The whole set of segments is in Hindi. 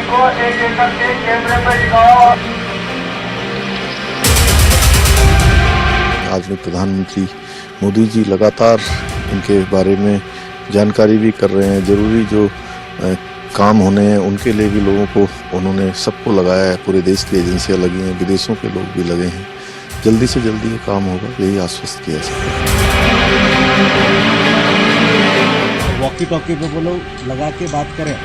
को एक एक करके कैमरे पे दिखाओ। आदरणीय प्रधानमंत्री मोदी जी लगातार इनके बारे में जानकारी भी कर रहे हैं। जरूरी जो काम होने हैं उनके लिए भी लोगों को उन्होंने सबको लगाया है। पूरे देश की एजेंसियां लगी हैं, विदेशों के लोग भी लगे हैं। जल्दी से जल्दी ये काम होगा, यही आश्वस्त किया सकता है। वॉकी टॉकी पे बोलो, लगा के बात करें।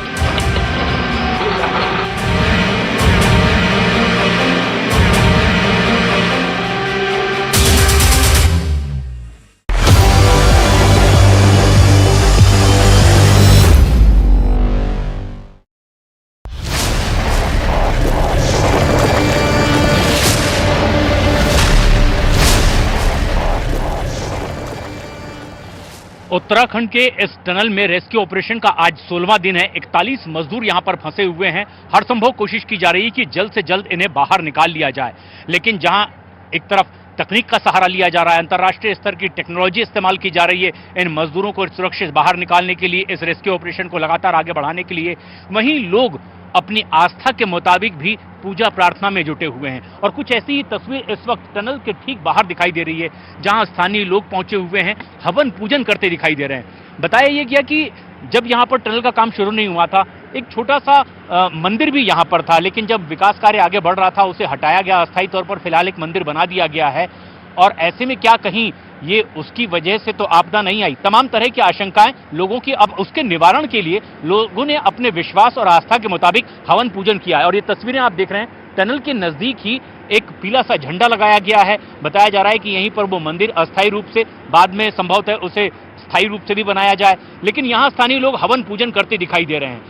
उत्तराखंड के इस टनल में रेस्क्यू ऑपरेशन का आज 16वां दिन है। 41 मजदूर यहां पर फंसे हुए हैं। हर संभव कोशिश की जा रही है कि जल्द से जल्द इन्हें बाहर निकाल लिया जाए, लेकिन जहां एक तरफ तकनीक का सहारा लिया जा रहा है, अंतर्राष्ट्रीय स्तर की टेक्नोलॉजी इस्तेमाल की जा रही है इन मजदूरों को सुरक्षित बाहर निकालने के लिए, इस रेस्क्यू ऑपरेशन को लगातार आगे बढ़ाने के लिए, वहीं लोग अपनी आस्था के मुताबिक भी पूजा प्रार्थना में जुटे हुए हैं। और कुछ ऐसी ही तस्वीर इस वक्त टनल के ठीक बाहर दिखाई दे रही है, जहां स्थानीय लोग पहुंचे हुए हैं, हवन पूजन करते दिखाई दे रहे हैं। बताया यह गया कि जब यहां पर टनल का काम शुरू नहीं हुआ था, एक छोटा सा मंदिर भी यहां पर था, लेकिन जब विकास कार्य आगे बढ़ रहा था उसे हटाया गया। अस्थायी तौर पर फिलहाल एक मंदिर बना दिया गया है, और ऐसे में क्या कहीं ये उसकी वजह से तो आपदा नहीं आई। तमाम तरह की आशंकाएं लोगों की, अब उसके निवारण के लिए लोगों ने अपने विश्वास और आस्था के मुताबिक हवन पूजन किया है। और ये तस्वीरें आप देख रहे हैं, टनल के नजदीक ही एक पीला सा झंडा लगाया गया है। बताया जा रहा है कि यहीं पर वो मंदिर अस्थायी रूप से, बाद में संभवतः उसे स्थायी रूप से भी बनाया जाए, लेकिन यहां स्थानीय लोग हवन पूजन करते दिखाई दे रहे हैं।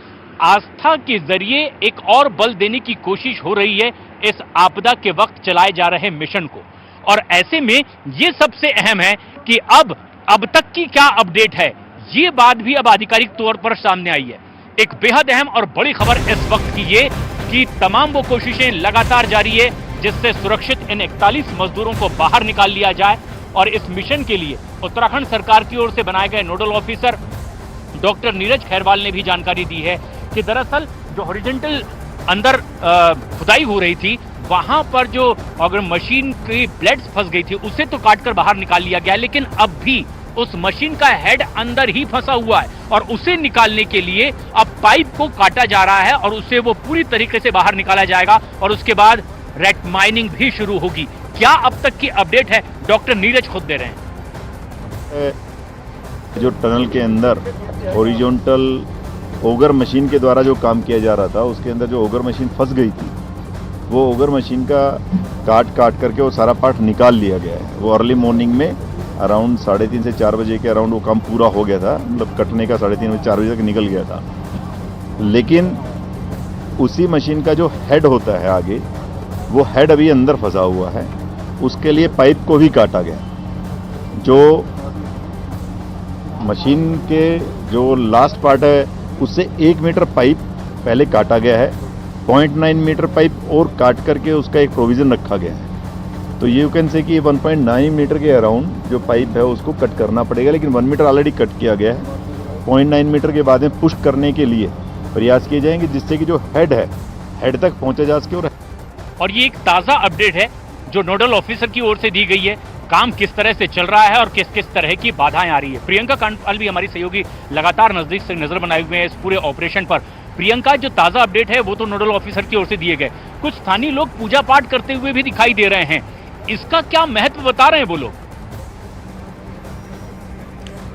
आस्था के जरिए एक और बल देने की कोशिश हो रही है इस आपदा के वक्त चलाए जा रहे मिशन को। और ऐसे में ये सबसे अहम है कि अब तक की क्या अपडेट है, ये बात भी अब आधिकारिक तौर पर सामने आई है। एक बेहद अहम और बड़ी खबर इस वक्त की ये कि तमाम वो कोशिशें लगातार जारी है जिससे सुरक्षित इन 41 मजदूरों को बाहर निकाल लिया जाए। और इस मिशन के लिए उत्तराखंड सरकार की ओर से बनाए गए nodal officer doctor Neeraj Khairwal ने भी जानकारी दी है कि दरअसल जो हॉरिजॉन्टल अंदर खुदाई हो रही थी, वहां पर जो अगर मशीन की ब्लेड्स फंस गई थी उसे तो काटकर बाहर निकाल लिया गया, लेकिन अब भी उस मशीन का हेड अंदर ही फंसा हुआ है और उसे निकालने के लिए अब पाइप को काटा जा रहा है और उसे वो पूरी तरीके से बाहर निकाला जाएगा और उसके बाद रेट माइनिंग भी शुरू होगी। क्या अब तक की अपडेट है, डॉक्टर नीरज खुद दे रहे हैं। जो टनल के अंदर हॉरिजॉन्टल ओगर मशीन के द्वारा जो काम किया जा रहा था, उसके अंदर जो ओगर मशीन फंस गई थी, वो ओगर मशीन का काट करके वो सारा पार्ट निकाल लिया गया है। वो अर्ली मॉर्निंग में अराउंड 3:30 से 4 बजे के अराउंड वो काम पूरा हो गया था, मतलब कटने का 3:30 से 4 बजे तक निकल गया था। लेकिन उसी मशीन का जो हेड होता है आगे, वो हेड अभी अंदर फंसा हुआ है, उसके लिए पाइप को भी काटा गया। जो मशीन के जो लास्ट पार्ट है उससे 1 मीटर पाइप पहले काटा गया है, 0.9 मीटर पाइप और काट करके उसका एक प्रोविज़न रखा गया है। तो ये यू कैन से कि 1.9 मीटर के अराउंड जो पाइप है उसको कट करना पड़ेगा, लेकिन 1 मीटर ऑलरेडी कट किया गया है। 0.9 मीटर के बाद में पुश करने के लिए प्रयास किए जाएंगे जिससे कि जो हेड है, हेड तक पहुंचा जा सके। और ये एक ताज़ा अपडेट है जो नोडल ऑफिसर की ओर से दी गई है। काम किस तरह से चल रहा है और किस किस तरह की बाधाएं आ रही है। प्रियंका कांडपाल भी हमारी सहयोगी लगातार नजदीक से नजर बनाए हुए हैं इस पूरे ऑपरेशन पर। प्रियंका, जो ताज़ा अपडेट है वो तो नोडल ऑफिसर की ओर से दिए गए, कुछ स्थानीय लोग पूजा पाठ करते हुए भी दिखाई दे रहे हैं, इसका क्या महत्व बता रहे हैं वो लोग?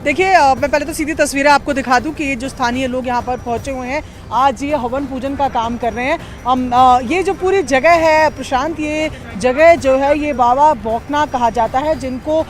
देखिए, मैं पहले तो सीधी तस्वीरें आपको दिखा दूं कि ये जो स्थानीय लोग यहाँ पर पहुँचे हुए हैं, आज ये हवन पूजन का काम कर रहे हैं। ये जो पूरी जगह है प्रशांत, ये जगह जो है ये बाबा भौकनाग कहा जाता है, जिनको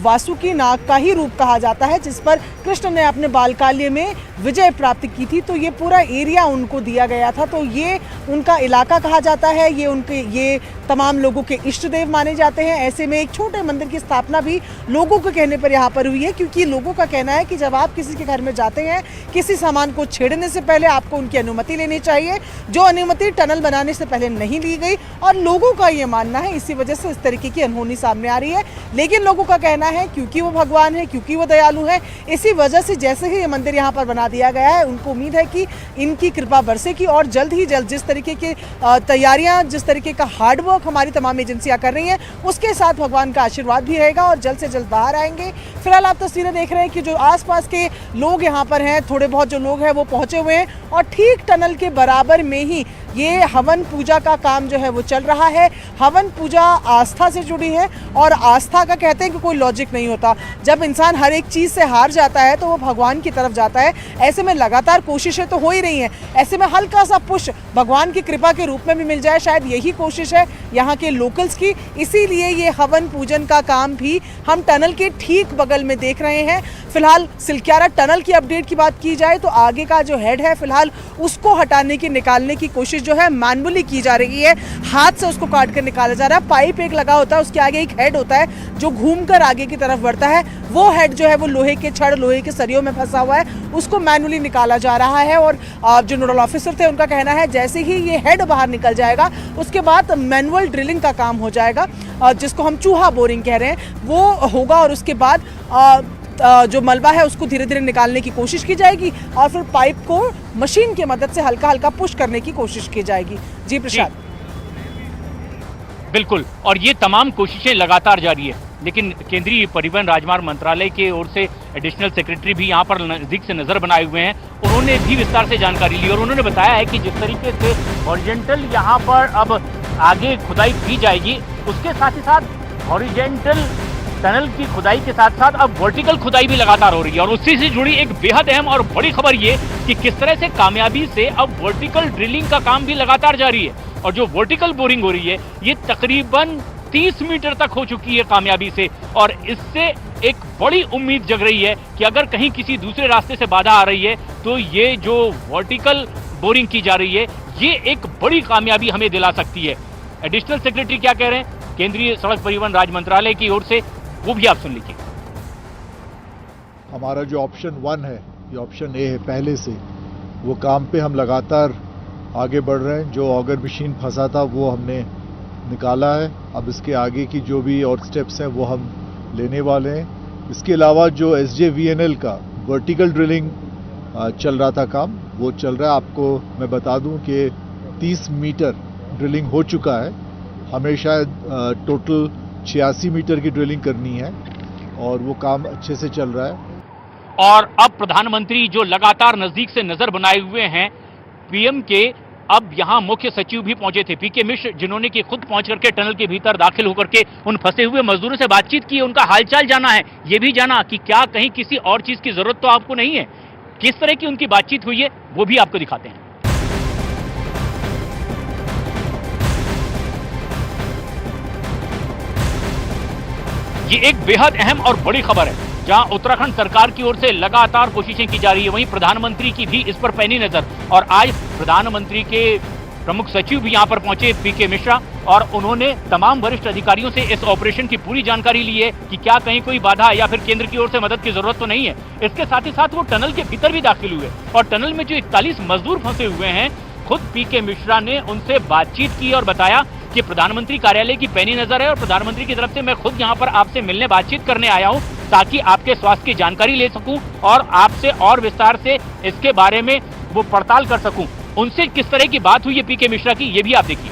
वासुकी नाग का ही रूप कहा जाता है, जिस पर कृष्ण ने अपने बालकाल्य में विजय प्राप्त की थी। तो ये पूरा एरिया उनको दिया गया था, तो ये उनका इलाका कहा जाता है। ये तमाम लोगों के इष्ट देव माने जाते हैं। ऐसे में एक छोटे मंदिर की स्थापना भी लोगों के कहने पर यहाँ पर हुई है, क्योंकि लोगों लोगों का कहना है कि जब आप किसी के घर में जाते हैं, किसी सामान को छेड़ने से पहले आपको उनकी अनुमति लेनी चाहिए, जो अनुमति टनल बनाने से पहले नहीं ली गई। और लोगों का ये मानना है इसी वजह से इस तरीके की अनहोनी सामने आ रही है। लेकिन लोगों का कहना है क्योंकि वो भगवान है, क्योंकि वो दयालु है, इसी वजह से जैसे ही ये मंदिर यहाँ पर बना दिया गया है, उनको उम्मीद है कि इनकी कृपा बरसेगी और जल्द ही जल्द जिस तरीके की तैयारियां, जिस तरीके का हार्डवर्क हमारी तमाम एजेंसियां कर रही हैं, उसके साथ भगवान का आशीर्वाद भी रहेगा और जल्द से जल्द बाहर आएंगे। फिलहाल आप तस्वीरें देख रहे हैं कि जो आसपास के लोग यहाँ पर हैं, थोड़े बहुत जो लोग हैं वो पहुंचे हुए हैं और ठीक टनल के बराबर में ही ये हवन पूजा का काम जो है वो चल रहा है। हवन पूजा आस्था से जुड़ी है और आस्था का कहते हैं कि कोई लॉजिक नहीं होता। जब इंसान हर एक चीज़ से हार जाता है तो वो भगवान की तरफ जाता है। ऐसे में लगातार कोशिशें तो हो ही रही हैं, ऐसे में हल्का सा पुश भगवान की कृपा के रूप में भी मिल जाए, शायद यही कोशिश है यहाँ के लोकल्स की। इसीलिए ये हवन पूजन का काम भी हम टनल के ठीक बगल में देख रहे हैं। फिलहाल सिलक्यारा टनल की अपडेट की बात की जाए तो आगे का जो हेड है फिलहाल उसको हटाने की, निकालने की कोशिश जो है मैनुअली की जा रही है। हाथ से उसको काट कर निकाला जा रहा है। पाइप एक लगा होता है, उसके आगे एक हेड होता है जो घूमकर आगे की तरफ बढ़ता है। वो हेड जो है वो लोहे के छड़, लोहे के सरियों में फंसा हुआ है, उसको मैनुअली निकाला जा रहा है। और जो नोडल ऑफिसर थे उनका कहना है जैसे ही ये हेड बाहर निकल जाएगा उसके बाद मैनुअल ड्रिलिंग का काम हो जाएगा, जिसको हम चूहा बोरिंग कह रहे हैं, वो होगा। और उसके बाद जो मलबा है उसको धीरे धीरे निकालने की कोशिश की जाएगी और फिर पाइप को मशीन की मदद से हल्का हल्का पुश करने की कोशिश की जाएगी। जी प्रसाद। बिल्कुल, और ये तमाम कोशिशें लगातार जारी है। लेकिन केंद्रीय परिवहन राजमार्ग मंत्रालय की ओर से एडिशनल सेक्रेटरी भी यहाँ पर नजदीक से नजर बनाए हुए हैं। उन्होंने भी विस्तार से जानकारी ली और उन्होंने बताया है कि जिस तरीके से हॉरिजॉन्टल यहाँ पर अब आगे खुदाई की जाएगी, उसके साथ ही साथ हॉरिजॉन्टल टनल की खुदाई के साथ साथ अब वर्टिकल खुदाई भी लगातार हो रही है। और उसी से जुड़ी एक बेहद अहम और बड़ी खबर ये कि किस तरह से कामयाबी से अब वर्टिकल ड्रिलिंग का काम भी लगातार जारी है। और जो वर्टिकल बोरिंग हो रही है ये तकरीबन 30 मीटर तक हो चुकी है कामयाबी से। और इससे एक बड़ी उम्मीद जग रही है कि अगर कहीं किसी दूसरे रास्ते से बाधा आ रही है तो ये जो वर्टिकल बोरिंग की जा रही है ये एक बड़ी कामयाबी हमें दिला सकती है। एडिशनल सेक्रेटरी क्या कह रहे हैं केंद्रीय सड़क परिवहन राज्य मंत्रालय की ओर से, वो भी आप सुन लीजिए। हमारा जो ऑप्शन 1 है, ये ऑप्शन ए है पहले से, वो काम पे हम लगातार आगे बढ़ रहे हैं। जो ऑगर मशीन फंसा था वो हमने निकाला है। अब इसके आगे की जो भी और स्टेप्स हैं वो हम लेने वाले हैं। इसके अलावा जो SJVNL का वर्टिकल ड्रिलिंग चल रहा था काम, वो चल रहा है। आपको मैं बता दूं कि 30 मीटर ड्रिलिंग हो चुका है। हमें शायद टोटल 86 मीटर की ड्रिलिंग करनी है और वो काम अच्छे से चल रहा है। और अब प्रधानमंत्री जो लगातार नजदीक से नजर बनाए हुए हैं पीएम के, अब यहां मुख्य सचिव भी पहुंचे थे पीके मिश्र, जिन्होंने कि खुद पहुंच करके टनल के भीतर दाखिल होकर के उन फंसे हुए मजदूरों से बातचीत की, उनका हालचाल जाना है, ये भी जाना कि क्या कहीं किसी और चीज की जरूरत तो आपको नहीं है। किस तरह की उनकी बातचीत हुई है वो भी आपको दिखाते हैं। ये एक बेहद अहम और बड़ी खबर है जहां उत्तराखंड सरकार की ओर से लगातार कोशिशें की जा रही है, वहीं प्रधानमंत्री की भी इस पर पैनी नजर। और आज प्रधानमंत्री के प्रमुख सचिव भी यहां पर पहुंचे पीके मिश्रा, और उन्होंने तमाम वरिष्ठ अधिकारियों से इस ऑपरेशन की पूरी जानकारी ली है कि क्या कहीं कोई बाधा या फिर केंद्र की ओर से मदद की जरूरत तो नहीं है। इसके साथ ही साथ वो टनल के भीतर भी दाखिल हुए और टनल में जो 41 मजदूर फंसे हुए हैं, खुद पीके मिश्रा ने उनसे बातचीत की और बताया कि प्रधानमंत्री कार्यालय की पैनी नजर है और प्रधानमंत्री की तरफ से मैं खुद यहाँ पर आपसे मिलने, बातचीत करने आया हूँ ताकि आपके स्वास्थ्य की जानकारी ले सकूं और आपसे और विस्तार से इसके बारे में वो पड़ताल कर सकूं। उनसे किस तरह की बात हुई है पीके मिश्रा की, ये भी आप देखिए।